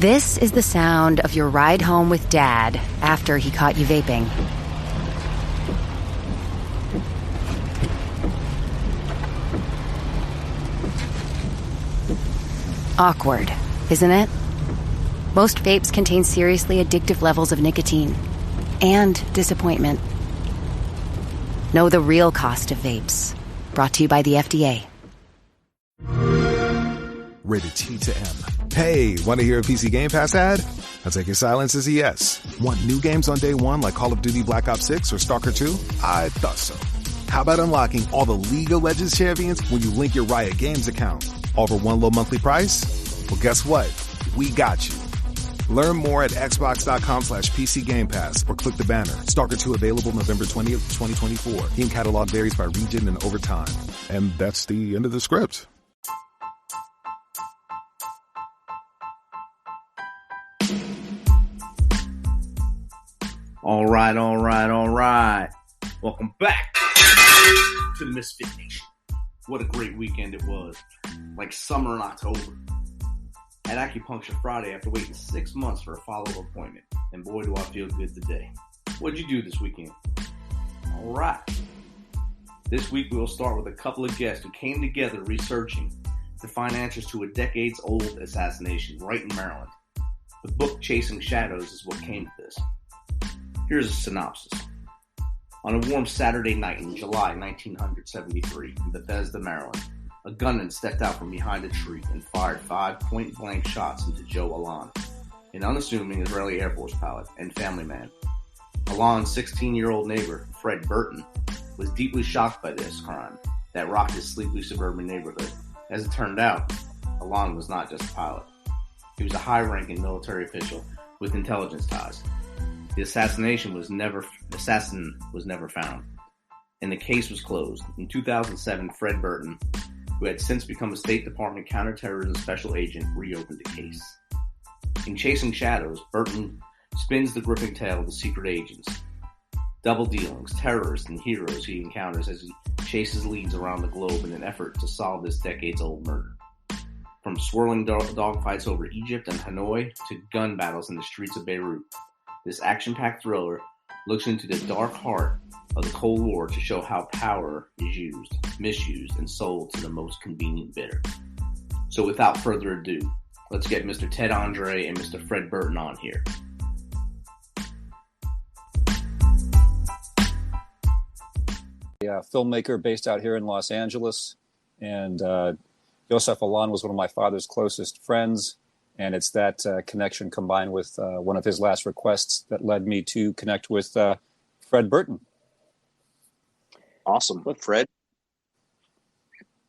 This is the sound of your ride home with Dad after he caught you vaping. Awkward, isn't it? Most vapes contain seriously addictive levels of nicotine and disappointment. Know the real cost of vapes. Brought to you by the FDA. Rated T to M. Hey, want to hear a PC Game Pass ad? I'll take your silence as a yes. Want new games on day one like Call of Duty Black Ops 6 or Stalker 2? I thought so. How about unlocking all the League of Legends champions when you link your Riot Games account? All for one low monthly price? Well, guess what? We got you. Learn more at xbox.com/PC Game Pass or click the banner. Stalker 2 available November 20th, 2024. Game catalog varies by region and over time. And that's the end of the script. All right. Welcome back to Misfit Nation. What a great weekend it was. Like summer in October. Had acupuncture Friday after waiting 6 months for a follow-up appointment. And boy, do I feel good today. What'd you do this weekend? All right. This week we will start with a couple of guests who came together researching to find answers to a decades-old assassination right in Maryland. The book Chasing Shadows is what came to this. Here's a synopsis. On a warm Saturday night in July 1973 in Bethesda, Maryland, a gunman stepped out from behind a tree and fired 5 point-blank shots into Joe Alon, an unassuming Israeli Air Force pilot and family man. Alon's 16-year-old neighbor, Fred Burton, was deeply shocked by this crime that rocked his sleepy suburban neighborhood. As it turned out, Alon was not just a pilot. He was a high-ranking military official with intelligence ties. The assassin was never found, and the case was closed. In 2007, Fred Burton, who had since become a State Department counterterrorism special agent, reopened the case. In Chasing Shadows, Burton spins the gripping tale of the secret agents, double dealings, terrorists, and heroes he encounters as he chases leads around the globe in an effort to solve this decades-old murder. From swirling dogfights over Egypt and Hanoi to gun battles in the streets of Beirut, this action-packed thriller looks into the dark heart of the Cold War to show how power is used, misused, and sold to the most convenient bidder. So without further ado, let's get Mr. Ted Andre and Mr. Fred Burton on here. A filmmaker based out here in Los Angeles, and Joseph Alon was one of my father's closest friends. And it's that connection combined with one of his last requests that led me to connect with Fred Burton. Awesome. Fred?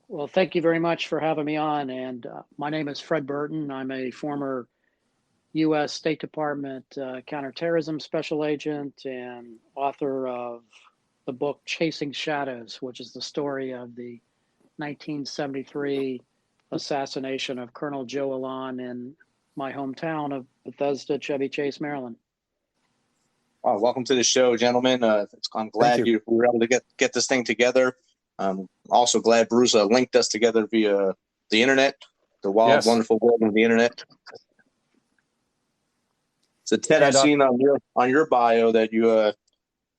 Well, thank you very much for having me on. And my name is Fred Burton. I'm a former U.S. State Department counterterrorism special agent and author of the book Chasing Shadows, which is the story of the 1973 assassination of Colonel Joe Alon in my hometown of Bethesda, Chevy Chase, Maryland. Oh, welcome to the show, gentlemen. I'm glad we were able to get this thing together. Also glad Bruce linked us together via the internet, the wild, wonderful world of the internet. So, Ted, I've seen on your bio that you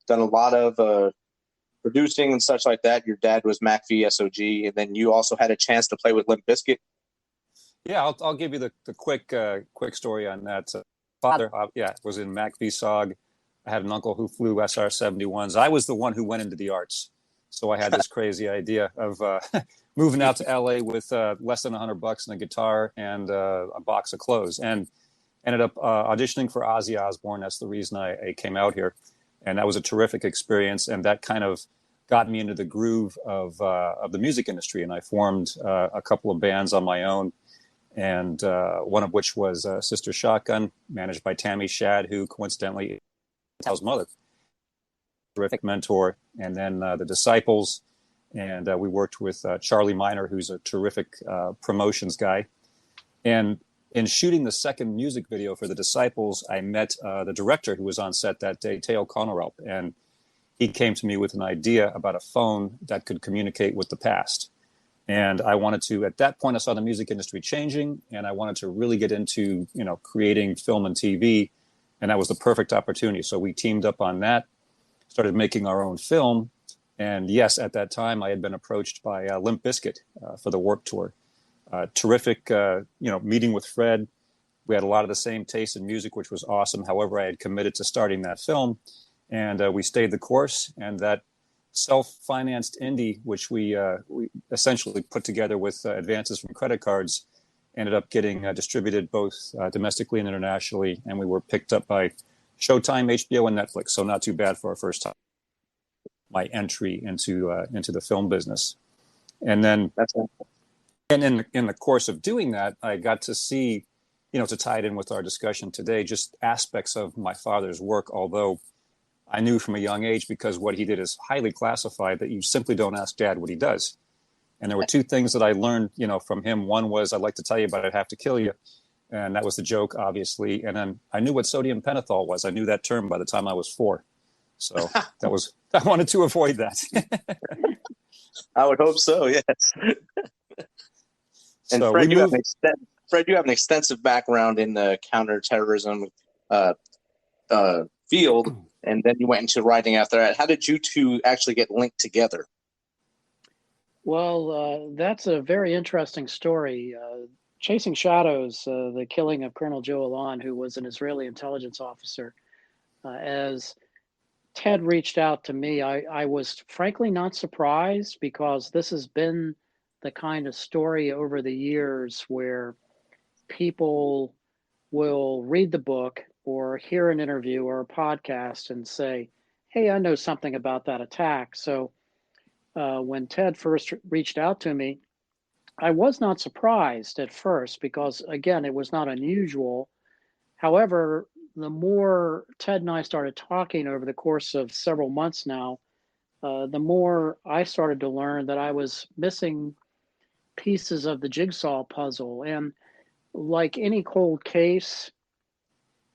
done a lot of producing and such like that. Your dad was MACV-SOG, and then you also had a chance to play with Limp Bizkit. Yeah, I'll give you the quick story on that. Father, was in MACV-SOG. I had an uncle who flew SR-71s. I was the one who went into the arts, so I had this crazy idea of moving out to LA with less than $100 and a guitar and a box of clothes, and ended up auditioning for Ozzy Osbourne. That's the reason I came out here, and that was a terrific experience, and that kind of got me into the groove of the music industry, and I formed a couple of bands on my own, and one of which was Sister Shotgun, managed by Tammy Shad, who coincidentally Tal's mother, terrific mentor, and then the Disciples, and we worked with Charlie Miner, who's a terrific promotions guy, and in shooting the second music video for the Disciples, I met the director who was on set that day, Teo Conorelp, and he came to me with an idea about a phone that could communicate with the past. And I wanted to, at that point, I saw the music industry changing, and I wanted to really get into, creating film and TV, and that was the perfect opportunity. So we teamed up on that, started making our own film, and yes, at that time, I had been approached by Limp Bizkit for the Warped Tour. Terrific, meeting with Fred. We had a lot of the same taste in music, which was awesome. However, I had committed to starting that film, and we stayed the course, and that self-financed indie, which we essentially put together with advances from credit cards, ended up getting distributed both domestically and internationally, and we were picked up by Showtime, HBO, and Netflix. So not too bad for our first time. My entry into the film business, and then in the course of doing that, I got to see, to tie it in with our discussion today, just aspects of my father's work, although I knew from a young age, because what he did is highly classified, that you simply don't ask Dad what he does. And there were two things that I learned, from him. One was, I'd like to tell you, but I'd have to kill you. And that was the joke, obviously. And then I knew what sodium pentothal was. I knew that term by the time I was 4. So I wanted to avoid that. I would hope so, yes. And so Fred, you have an extensive background in the counterterrorism field. And then you went into writing after that. How did you two actually get linked together? Well, that's a very interesting story. Chasing Shadows, the killing of Colonel Joe Alon, who was an Israeli intelligence officer, as Ted reached out to me, I was frankly not surprised, because this has been the kind of story over the years where people will read the book or hear an interview or a podcast and say, hey, I know something about that attack. So when Ted first reached out to me, I was not surprised at first, because, again, it was not unusual. However, the more Ted and I started talking over the course of several months now, the more I started to learn that I was missing pieces of the jigsaw puzzle. And like any cold case,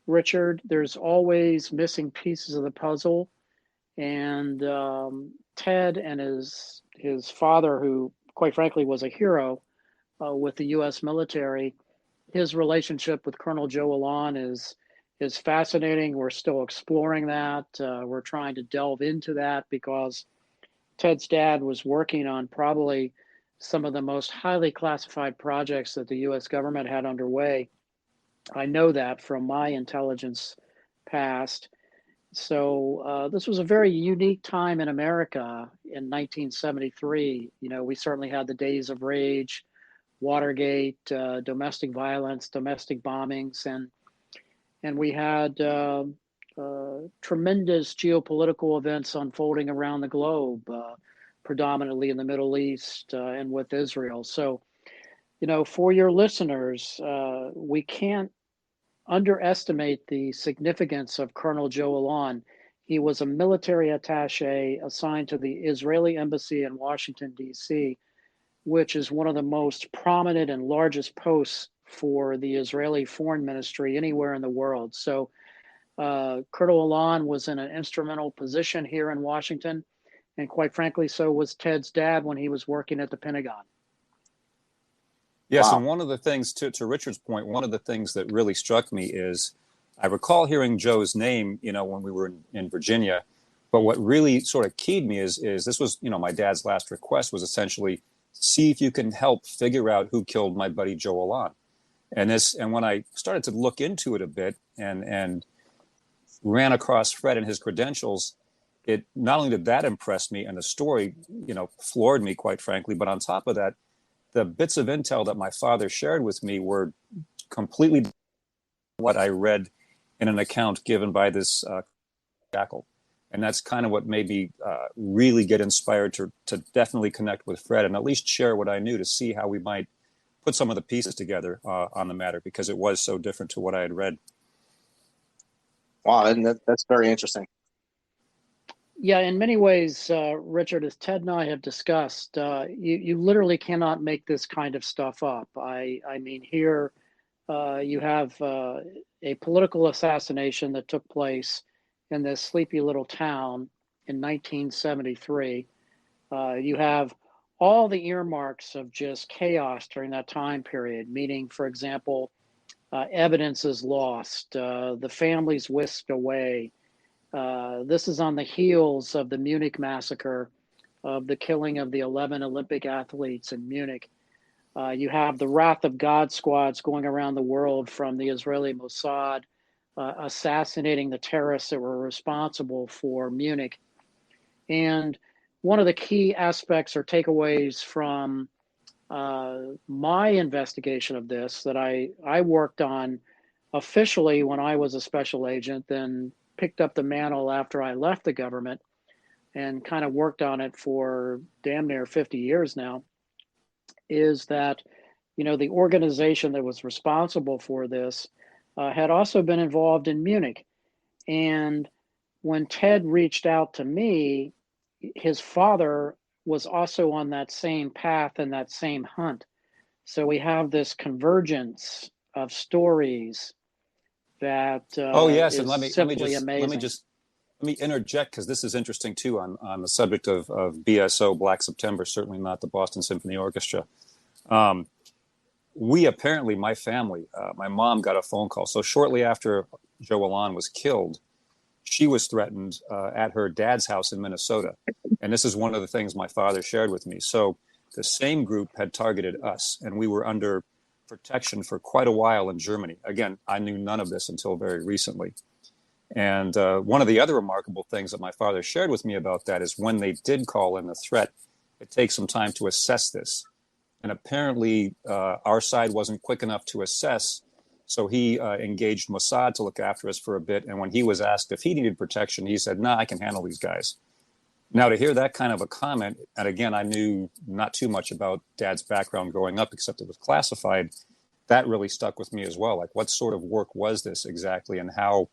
Richard, there's always missing pieces of the puzzle. And Ted and his father, who quite frankly was a hero with the U.S. military, his relationship with Colonel Joe Alon is fascinating. We're still exploring that. We're trying to delve into that, because Ted's dad was working on probably some of the most highly classified projects that the U.S. government had underway. I know that from my intelligence past. So this was a very unique time in America in 1973. We certainly had the days of rage, Watergate, domestic violence, domestic bombings, and we had tremendous geopolitical events unfolding around the globe, predominantly in the Middle East and with Israel. So, for your listeners, we can't underestimate the significance of Colonel Joe Alon. He was a military attache assigned to the Israeli embassy in Washington, D.C., which is one of the most prominent and largest posts for the Israeli foreign ministry anywhere in the world. So Colonel Alon was in an instrumental position here in Washington, and quite frankly, so was Ted's dad when he was working at the Pentagon. Yes, wow. And one of the things, to Richard's point, one of the things that really struck me is, I recall hearing Joe's name, when we were in Virginia, but what really sort of keyed me is this was, my dad's last request was essentially, see if you can help figure out who killed my buddy Joe Alon. And when I started to look into it a bit and ran across Fred and his credentials, it not only did that impress me, and the story, floored me, quite frankly, but on top of that, the bits of intel that my father shared with me were completely what I read in an account given by this jackal. And that's kind of what made me really get inspired to definitely connect with Fred and at least share what I knew, to see how we might put some of the pieces together on the matter, because it was so different to what I had read. Wow, and that's very interesting. Yeah, in many ways, Richard, as Ted and I have discussed, you literally cannot make this kind of stuff up. I mean, here you have a political assassination that took place in this sleepy little town in 1973. You have all the earmarks of just chaos during that time period, meaning, for example, evidence is lost, the family's whisked away. This is on the heels of the Munich massacre, of the killing of the 11 Olympic athletes in Munich. You have the Wrath of God squads going around the world from the Israeli Mossad, assassinating the terrorists that were responsible for Munich. And one of the key aspects or takeaways from my investigation of this that I worked on officially when I was a special agent, then picked up the mantle after I left the government and kind of worked on it for damn near 50 years now, is that, the organization that was responsible for this had also been involved in Munich. And when Ted reached out to me, his father was also on that same path and that same hunt. So we have this convergence of stories that oh yes, is and let me amazing. Let me interject, because this is interesting too on the subject of BSO, Black September, certainly not the Boston Symphony Orchestra. We apparently, my family, my mom got a phone call. So shortly after Joe Alon was killed, she was threatened at her dad's house in Minnesota. And this is one of the things my father shared with me. So the same group had targeted us, and we were under protection for quite a while in Germany. Again, I knew none of this until very recently. And one of the other remarkable things that my father shared with me about that is when they did call in the threat, it takes some time to assess this. And apparently our side wasn't quick enough to assess. So he engaged Mossad to look after us for a bit. And when he was asked if he needed protection, he said, "Nah, I can handle these guys." Now, to hear that kind of a comment, and again, I knew not too much about Dad's background growing up, except it was classified, that really stuck with me as well. Like, what sort of work was this exactly? And how,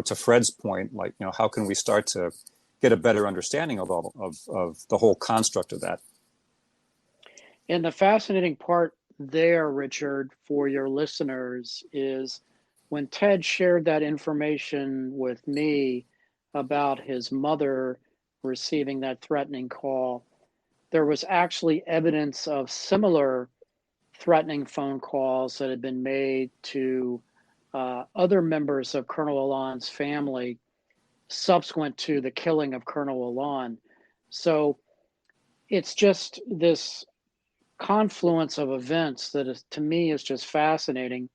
to Fred's point, like, how can we start to get a better understanding of the whole construct of that? And the fascinating part there, Richard, for your listeners, is when Ted shared that information with me about his mother receiving that threatening call, there was actually evidence of similar threatening phone calls that had been made to other members of Colonel Alon's family subsequent to the killing of Colonel Alon. So it's just this confluence of events that is, to me, is just fascinating.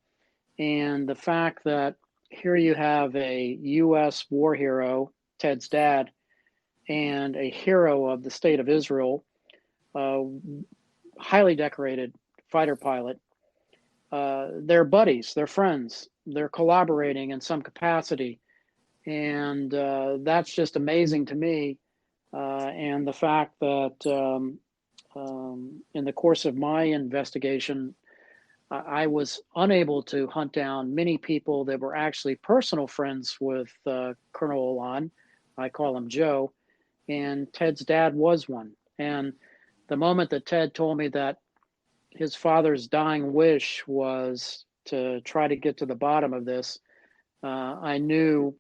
And the fact that here you have a U.S. war hero, Ted's dad, and a hero of the state of Israel, highly decorated fighter pilot. They're buddies, they're friends, they're collaborating in some capacity. And that's just amazing to me. And the fact that in the course of my investigation, I was unable to hunt down many people that were actually personal friends with Colonel Alon. I call him Joe, and Ted's dad was one. And the moment that Ted told me that his father's dying wish was to try to get to the bottom of this, I knew,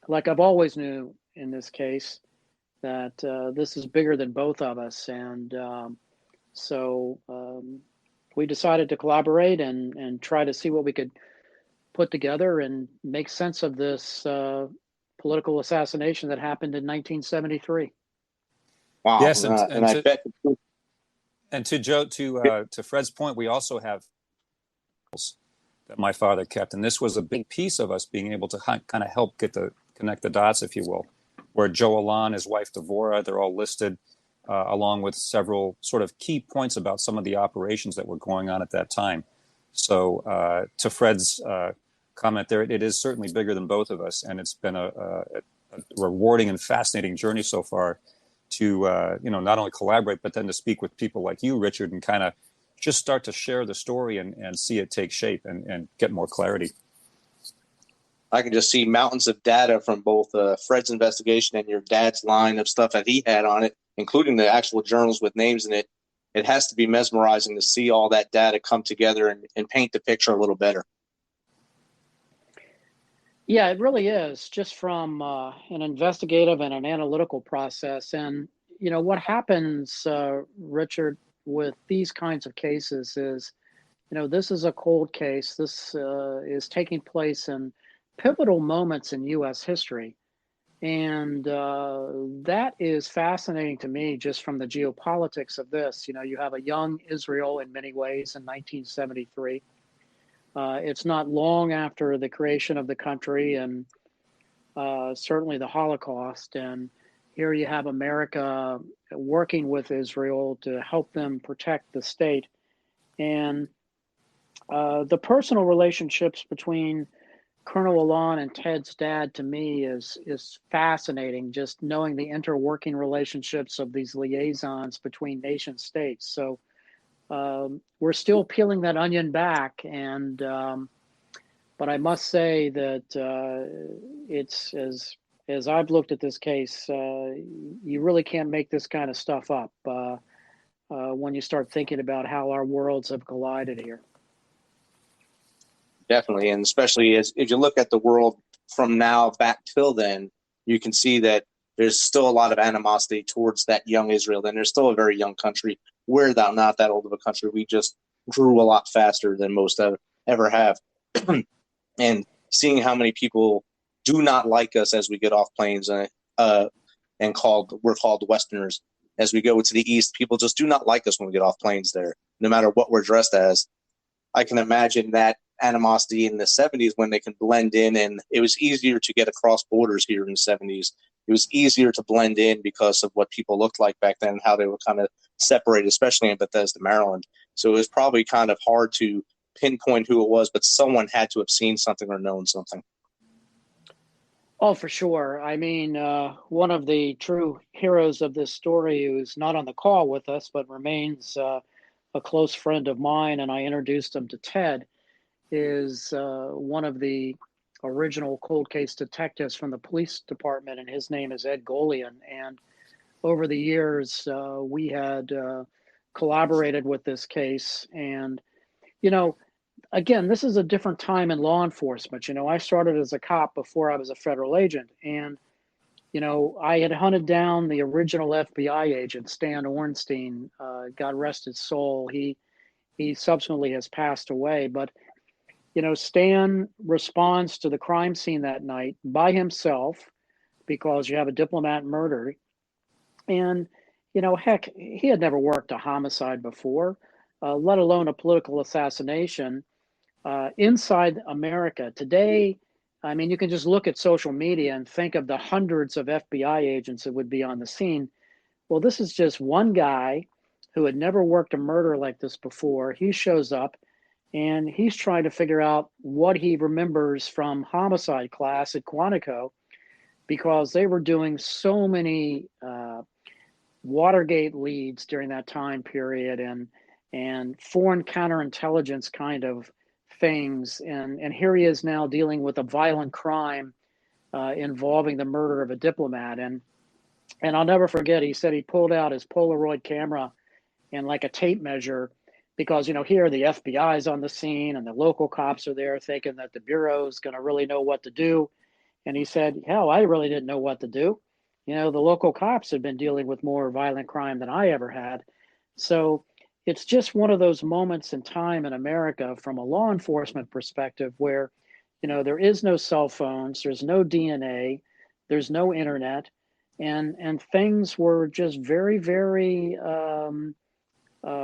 like I've always knew in this case, that this is bigger than both of us. And so we decided to collaborate and try to see what we could put together and make sense of this political assassination that happened in 1973. Wow. Yes, and to Joe, to Fred's point, we also have that my father kept, and this was a big piece of us being able to kind of help connect the dots, if you will, where Joe Alon, his wife Devorah, they're all listed, along with several sort of key points about some of the operations that were going on at that time. So to Fred's comment there, it is certainly bigger than both of us, and it's been a rewarding and fascinating journey so far to not only collaborate, but then to speak with people like you, Richard, and kind of just start to share the story and see it take shape and get more clarity. I can just see mountains of data from both Fred's investigation and your dad's line of stuff that he had on it, including the actual journals with names in it. It has to be mesmerizing to see all that data come together and paint the picture a little better. Yeah, it really is, just from an investigative and an analytical process. And, what happens, Richard, with these kinds of cases is, this is a cold case. This is taking place in pivotal moments in U.S. history. And that is fascinating to me just from the geopolitics of this. You have a young Israel in many ways in 1973. It's not long after the creation of the country and certainly the Holocaust. And here you have America working with Israel to help them protect the state. And the personal relationships between Colonel Alon and Ted's dad, to me, is fascinating, just knowing the interworking relationships of these liaisons between nation states. So we're still peeling that onion back, and but I must say that it's as I've looked at this case, you really can't make this kind of stuff up when you start thinking about how our worlds have collided here. Definitely, and especially if you look at the world from now back till then, you can see that there's still a lot of animosity towards that young Israel, and there's still a very young country. We're not that old of a country. We just grew a lot faster than most ever have. And seeing how many people do not like us as we get off planes and we're called Westerners. As we go to the East, people just do not like us when we get off planes there, no matter what we're dressed as. I can imagine that animosity in the 70s when they can blend in, and it was easier to get across borders here in the 70s. It was easier to blend in because of what people looked like back then, how they were kind of separated, especially in Bethesda, Maryland. So it was probably kind of hard to pinpoint who it was, but someone had to have seen something or known something. Oh, for sure. I mean, one of the true heroes of this story, who's not on the call with us, but remains a close friend of mine, and I introduced him to Ted, is one of the original cold case detectives from the police department, and his name is Ed Golian. And over the years, we had collaborated with this case. And, again, this is a different time in law enforcement. I started as a cop before I was a federal agent. And, I had hunted down the original FBI agent, Stan Ornstein. God rest his soul. He subsequently has passed away. But Stan responds to the crime scene that night by himself because you have a diplomat murdered. And, heck, he had never worked a homicide before, let alone a political assassination inside America. Today, I mean, you can just look at social media and think of the hundreds of FBI agents that would be on the scene. Well, this is just one guy who had never worked a murder like this before. He shows up. And he's trying to figure out what he remembers from homicide class at Quantico, because they were doing so many Watergate leads during that time period and foreign counterintelligence kind of things. And here he is now dealing with a violent crime involving the murder of a diplomat. And I'll never forget, he said he pulled out his Polaroid camera and like a tape measure, because, here the FBI is on the scene and the local cops are there thinking that the Bureau is going to really know what to do. And he said, hell, I really didn't know what to do. The local cops had been dealing with more violent crime than I ever had. So it's just one of those moments in time in America from a law enforcement perspective where, there is no cell phones, there's no DNA, there's no internet, and things were just very, very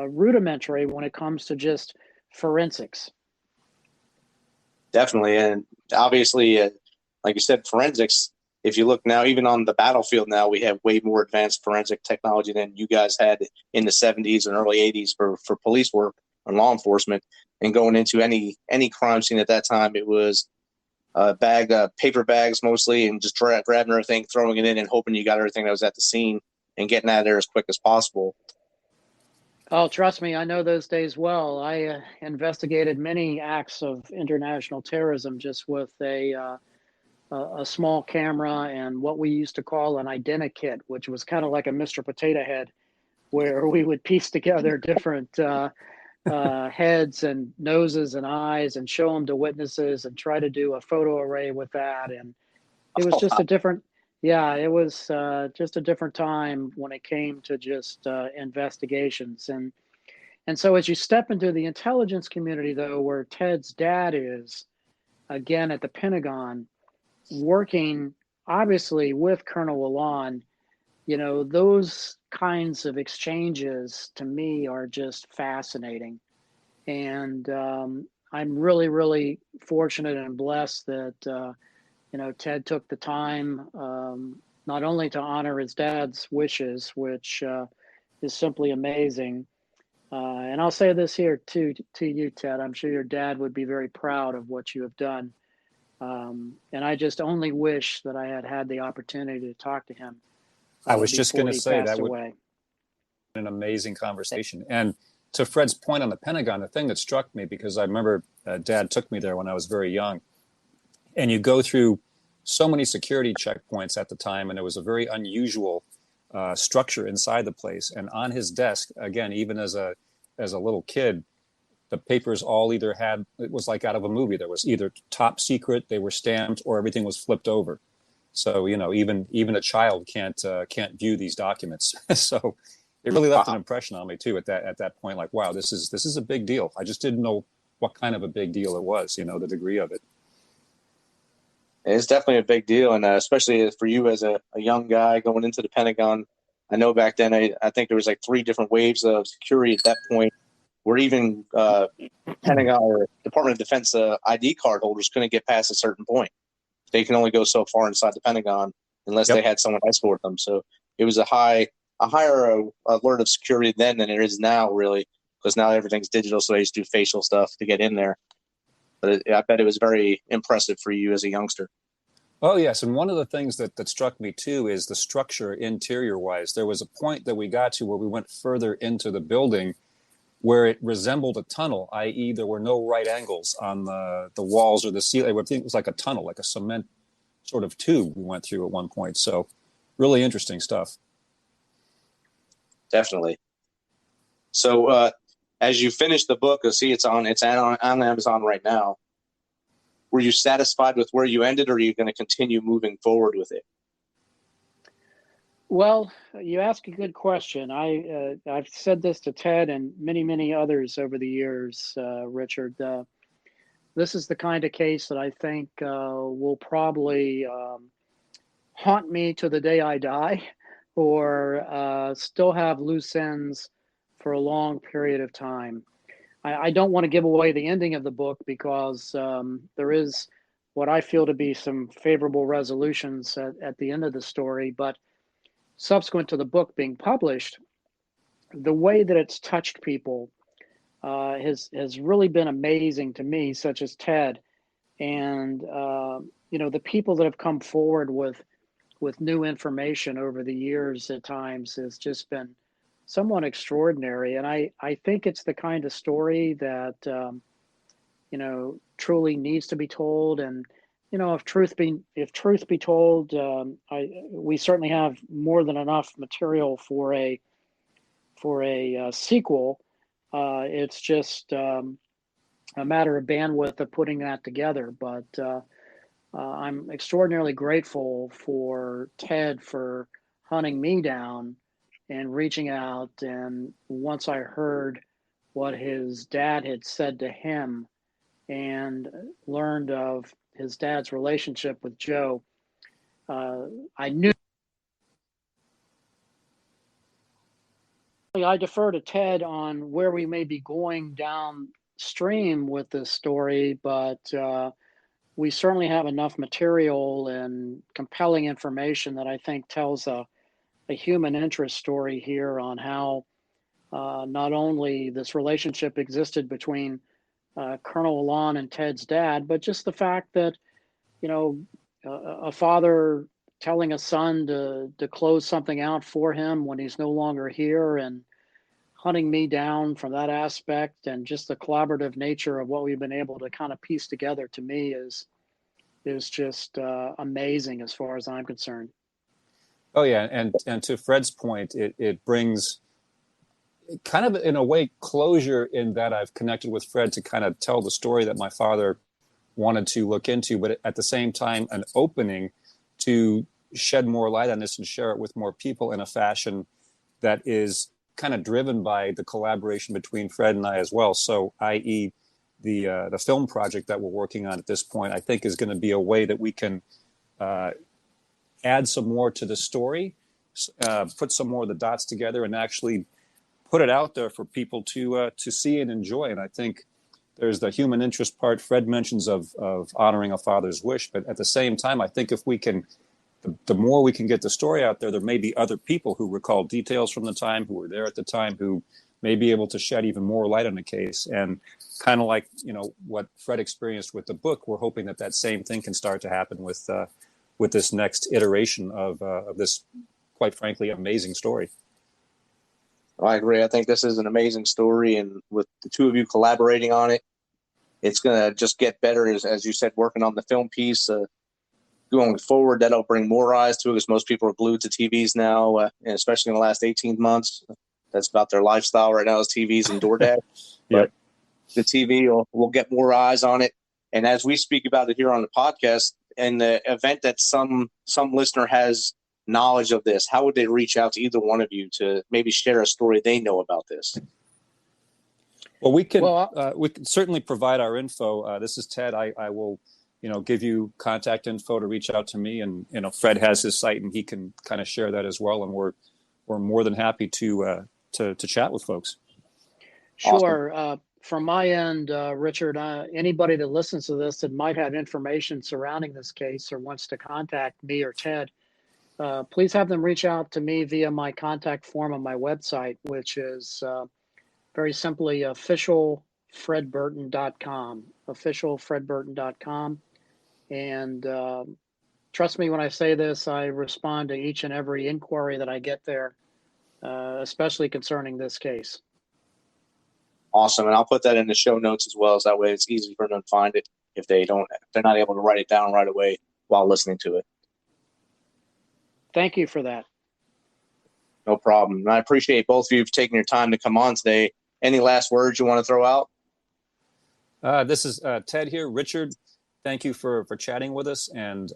rudimentary when it comes to just forensics. Definitely. And obviously, like you said, forensics, if you look now, even on the battlefield now, we have way more advanced forensic technology than you guys had in the 70s and early 80s for police work and law enforcement. And going into any crime scene at that time, it was paper bags mostly, and just grabbing everything, throwing it in, and hoping you got everything that was at the scene and getting out of there as quick as possible. Oh, trust me, I know those days well. I investigated many acts of international terrorism just with a small camera and what we used to call an identikit, which was kind of like a Mr. Potato Head, where we would piece together different heads and noses and eyes and show them to witnesses and try to do a photo array with that. And it was just a different Yeah, it was just a different time when it came to just investigations. And so as you step into the intelligence community, though, where Ted's dad is, again at the Pentagon, working obviously with Colonel Alon, those kinds of exchanges to me are just fascinating. And I'm really, really fortunate and blessed that, Ted took the time not only to honor his dad's wishes, which is simply amazing. And I'll say this here to you, Ted. I'm sure your dad would be very proud of what you have done. And I just only wish that I had had the opportunity to talk to him. I was just going to say that would away. be an amazing conversation. And to Fred's point on the Pentagon, the thing that struck me, because I remember Dad took me there when I was very young, and you go through so many security checkpoints at the time, and it was a very unusual structure inside the place. And on his desk, again, even as a little kid, the papers all either had, it was like out of a movie. There was either top secret, they were stamped, or everything was flipped over. So, even a child can't view these documents. So it really left an impression on me too at that point. Like, wow, this is a big deal. I just didn't know what kind of a big deal it was, the degree of it. It's definitely a big deal, and especially for you as a young guy going into the Pentagon. I know back then, I think there was like 3 different waves of security at that point, where even Pentagon or Department of Defense ID card holders couldn't get past a certain point. They can only go so far inside the Pentagon unless they had someone escort them. So it was a higher alert of security then than it is now, really, because now everything's digital, so they just do facial stuff to get in there. But I bet it was very impressive for you as a youngster. Oh, yes. And one of the things that struck me, too, is the structure interior-wise. There was a point that we got to where we went further into the building where it resembled a tunnel, i.e. there were no right angles on the walls or the ceiling. I think it was like a tunnel, like a cement sort of tube we went through at one point. So really interesting stuff. Definitely. So as you finish the book, you'll see it's on Amazon right now. Were you satisfied with where you ended, or are you going to continue moving forward with it? Well, you ask a good question. I've said this to Ted and many, many others over the years, Richard. This is the kind of case that I think will probably haunt me to the day I die, or still have loose ends for a long period of time. I don't want to give away the ending of the book because there is what I feel to be some favorable resolutions at the end of the story, but subsequent to the book being published, the way that it's touched people has really been amazing to me, such as Ted, and the people that have come forward with new information over the years at times has just been somewhat extraordinary. And I think it's the kind of story that truly needs to be told. And if truth be told, we certainly have more than enough material for a sequel. It's just a matter of bandwidth of putting that together. But I'm extraordinarily grateful for Ted for hunting me down and reaching out. And once I heard what his dad had said to him and learned of his dad's relationship with Joe, I knew. I defer to Ted on where we may be going downstream with this story, but we certainly have enough material and compelling information that I think tells a human interest story here on how not only this relationship existed between Colonel Alon and Ted's dad, but just the fact that, a father telling a son to close something out for him when he's no longer here, and hunting me down from that aspect, and just the collaborative nature of what we've been able to kind of piece together, to me is just amazing as far as I'm concerned. Oh yeah, and to Fred's point, it brings kind of in a way closure in that I've connected with Fred to kind of tell the story that my father wanted to look into, but at the same time an opening to shed more light on this and share it with more people in a fashion that is kind of driven by the collaboration between Fred and I as well. So, i.e., the film project that we're working on at this point, I think is going to be a way that we can add some more to the story, put some more of the dots together, and actually put it out there for people to see and enjoy. And I think there's the human interest part Fred mentions of honoring a father's wish, but at the same time, I think if we can, the more we can get the story out there, there may be other people who recall details from the time, who were there at the time, who may be able to shed even more light on the case. And kind of like, what Fred experienced with the book, we're hoping that same thing can start to happen with this next iteration of this, quite frankly, amazing story. I agree. I think this is an amazing story, and with the two of you collaborating on it, it's going to just get better. As you said, working on the film piece, going forward, that'll bring more eyes to it, because most people are glued to TVs now, and especially in the last 18 months. That's about their lifestyle right now, is TVs and DoorDash. But the TV will get more eyes on it. And as we speak about it here on the podcast, in the event that some listener has knowledge of this, how would they reach out to either one of you to maybe share a story they know about this? Well, we can certainly provide our info. This is Ted. I will, give you contact info to reach out to me, and Fred has his site, and he can kind of share that as well. And we're more than happy to chat with folks. Sure. Awesome. From my end, Richard, anybody that listens to this that might have information surrounding this case or wants to contact me or Ted, please have them reach out to me via my contact form on my website, which is very simply officialfredburton.com, officialfredburton.com. And trust me when I say this, I respond to each and every inquiry that I get there, especially concerning this case. Awesome. And I'll put that in the show notes as well, so that way it's easy for them to find it if they're not able to write it down right away while listening to it. Thank you for that. No problem. And I appreciate both of you for taking your time to come on today. Any last words you want to throw out? This is Ted here. Richard, thank you for chatting with us, and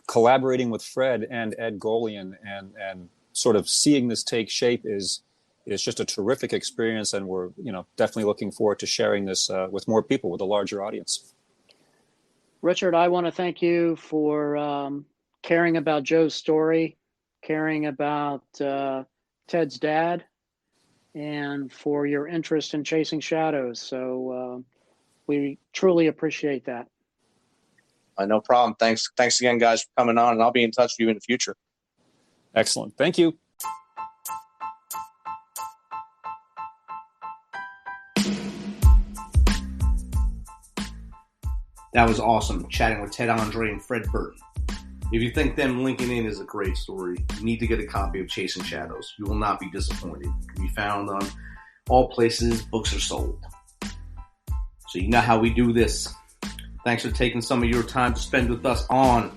collaborating with Fred and Ed Golian and sort of seeing this take shape is just a terrific experience, and we're definitely looking forward to sharing this with more people, with a larger audience. Richard, I want to thank you for caring about Joe's story, caring about Ted's dad, and for your interest in Chasing Shadows. So we truly appreciate that. No problem. Thanks again, guys, for coming on, and I'll be in touch with you in the future. Excellent. Thank you. That was awesome, chatting with Ted Andre and Fred Burton. If you think them linking in is a great story, you need to get a copy of Chasing Shadows. You will not be disappointed. It can be found on all places books are sold. So you know how we do this. Thanks for taking some of your time to spend with us on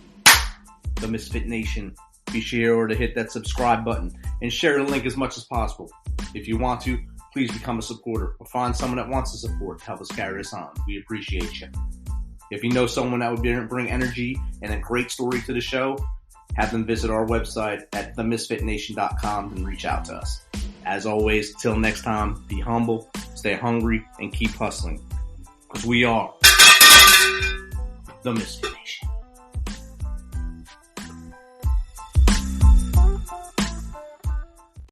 the Misfit Nation. Be sure to hit that subscribe button and share the link as much as possible. If you want to, please become a supporter or find someone that wants to support to help us carry this on. We appreciate you. If you know someone that would bring energy and a great story to the show, have them visit our website at themisfitnation.com and reach out to us. As always, till next time, be humble, stay hungry, and keep hustling. Because we are the Misfit.